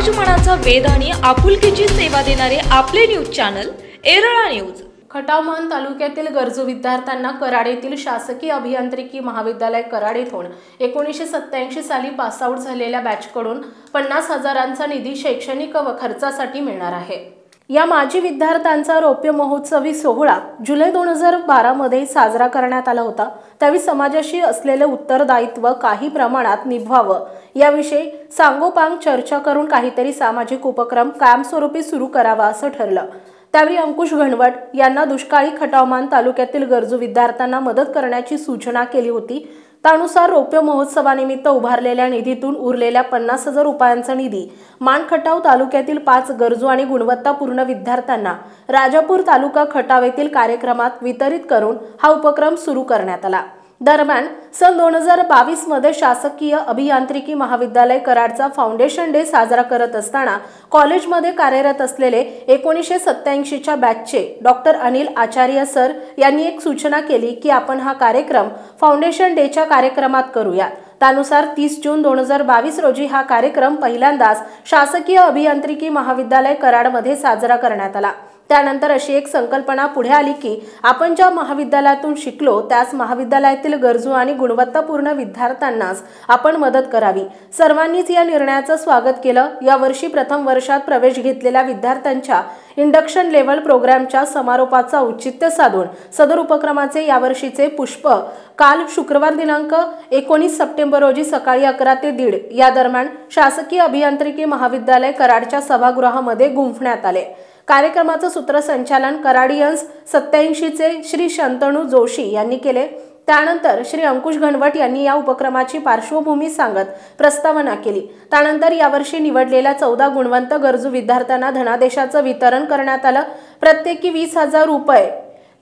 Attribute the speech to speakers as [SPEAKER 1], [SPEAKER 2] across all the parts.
[SPEAKER 1] समाज मनाचा वेध आणि आपुलकीची सेवा देणारे आपले news channel Erala news.
[SPEAKER 2] Khatav तालुक्यातील गरजू विद्यार्थ्यांना कराड येथील शासकीय अभियांत्रिकी महाविद्यालय कराड येथून 1987 साली पासआउट झालेल्या बॅचकडून 50,000चा निधी शैक्षणिक खर्चासाठी मिळणार आहे। या माजी विद्यार्थ्यांचा रौप्य महोत्सवी सोहळा जुलै 2012 मध्ये साजरा करण्यात आला होता। त्यावेळी समाजाशी असलेले उत्तरदायित्व काही प्रमाणात निभावावं याविषयी सांगोपांग चर्चा करून काहीतरी सामाजिक उपक्रम कायमस्वरूपी सुरू करावा असं ठरलं। त्यावेळी अंकुश घनवट यांना दुष्काळी खटाव तालुक्यातील गरजू विद्यार्थ्यांना मदत करण्याची सूचना केली होती। त्यानुसार रौप्य महोत्सवानिमित्त उभारलेल्या निधीतून उरलेल्या 50,000 रुपयांचा निधी खटाव तालुक्यातील 5 गरजू आणि गुणवत्तापूर्ण विद्यार्थ्यांना राजापूर तालुका खटाव येथील कार्यक्रमात वितरित करून हा उपक्रम सुरू करण्यात आला। दरम्यान सन 2022 मध्ये शासकीय अभियांत्रिकी महाविद्यालय कराडचा फाउंडेशन डे साजरा करत असताना कॉलेजमध्ये कार्यरत असलेले 1987च्या बॅचचे डॉक्टर अनिल आचार्य सर यांनी एक सूचना केली की आपण हा कार्यक्रम फाउंडेशन डेच्या कार्यक्रमात करूया। त्यानुसार 30 जून 2022 रोजी हा कार्यक्रम पहिल्यांदाच शासकीय अभियांत्रिकी महाविद्यालय कराडमध्ये साजरा करण्यात आला। त्यानंतर अशी एक संकल्पना पुढे आली की आपण ज्या महाविद्यालयातून शिकलो त्याच महाविद्यालयातील गरजू आणि गुणवत्तापूर्ण विद्यार्थ्यांनाच आपण मदत करावी। सर्वांनीच या निर्णयाचं स्वागत केलं। या वर्षी प्रथम वर्षात प्रवेश घेतलेल्या विद्यार्थ्यांच्या इंडक्शन लेव्हल प्रोग्रामच्या समारोपाचा औचित्य साधून सदर उपक्रमाचे यावर्षीचे पुष्प काल शुक्रवार दिनांक 19 सप्टेंबर रोजी सकाळी 11 ते 1:30 या दरम्यान शासकीय अभियांत्रिकी महाविद्यालय कराडच्या सभागृहामध्ये गुंफण्यात आले। कार्यक्रमाचं सूत्रसंचालन कराडियन्स 87चे श्री शंतनू जोशी यांनी केले। त्यानंतर श्री अंकुश घनवट यांनी या उपक्रमाची पार्श्वभूमी सांगत प्रस्तावना केली। त्यानंतर यावर्षी निवडलेल्या 14 गुणवंत गरजू विद्यार्थ्यांना धनादेशाचं वितरण करण्यात आलं। प्रत्येकी 20,000 रुपये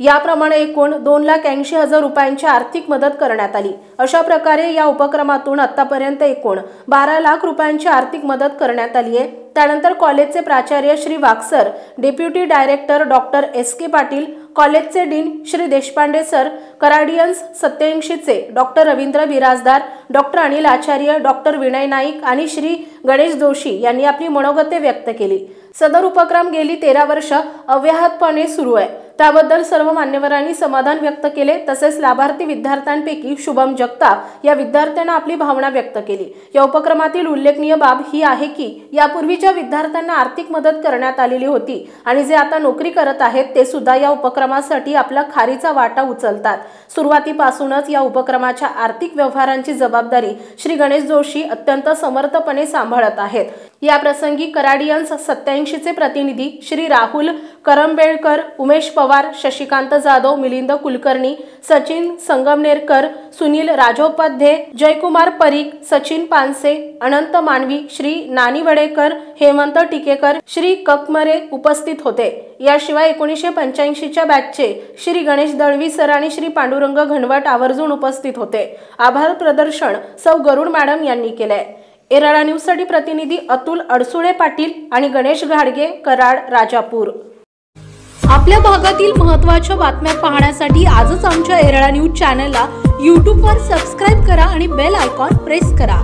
[SPEAKER 2] याप्रमाणे एकूण 2,80,000 रुपयांची आर्थिक मदत करण्यात आली। अशा प्रकारे या उपक्रमातून आतापर्यंत एकूण 12 लाख रुपयांची आर्थिक मदत करण्यात आली आहे। त्यानंतर कॉलेजचे प्राचार्य Shri Waksar, deputy director doctor SK Patil, कॉलेजचे डीन श्री देशपांडे सर, कराडियन्स 87चे doctor Ravindra Birajdar, doctor Anil Acharya, doctor Vinay Naik आणि श्री गणेश जोशी यांनी आपली मनोगते व्यक्त केली। सदर उपक्रम गेली 13 वर्ष अव्याहतपणे सुरू आहे। त्याबद्दल सर्व मान्यवरांनी समाधान व्यक्त केले। तसेच लाभार्थी विद्यार्थ्यांपैकी शुभम जगताप या विद्यार्थ्यांना आपली भावना व्यक्त केली। या उपक्रमातील उल्लेखनीय बाब ही आहे की यापूर्वीच्या विद्यार्थ्यांना आर्थिक मदत करण्यात आलेली होती आणि जे आता नोकरी करत आहेत ते सुद्धा या उपक्रमासाठी आपला खारीचा वाटा उचलतात। सुरुवातीपासूनच या उपक्रमाच्या आर्थिक व्यवहारांची जबाबदारी श्री गणेश जोशी अत्यंत समर्थपणे सांभाळत आहेत। या प्रसंगी कराडियन्स 87चे प्रतिनिधी श्री राहुल करंबेळकर, उमेश पवार, शशिकांत जाधव, मिलिंद कुलकर्णी, सचिन संगमनेरकर, सुनील राजोपाध्ये, जयकुमार परीख, सचिन पानसे, अनंत मानवी, श्री नानी वडेकर, हेमंत टिकेकर, श्री ककमरे उपस्थित होते। याशिवाय 1985च्या बॅचचे श्री गणेश दळवी सर आणि श्री पांडुरंग घनवट आवर्जून उपस्थित होते। आभार प्रदर्शन सौ गरुड मॅडम यांनी केले। एरळा न्यूजसाठी प्रतिनिधी अतुल अडसुळे पाटील आणि गणेश घाडगे, कराड, राजापूर।
[SPEAKER 1] आपल्या भागातील महत्त्वाच्या बातम्या पाहण्यासाठी आजच आमच्या एरळा न्यूज चॅनलला YouTube वर सबस्क्राइब करा आणि बेल आयकॉन प्रेस करा।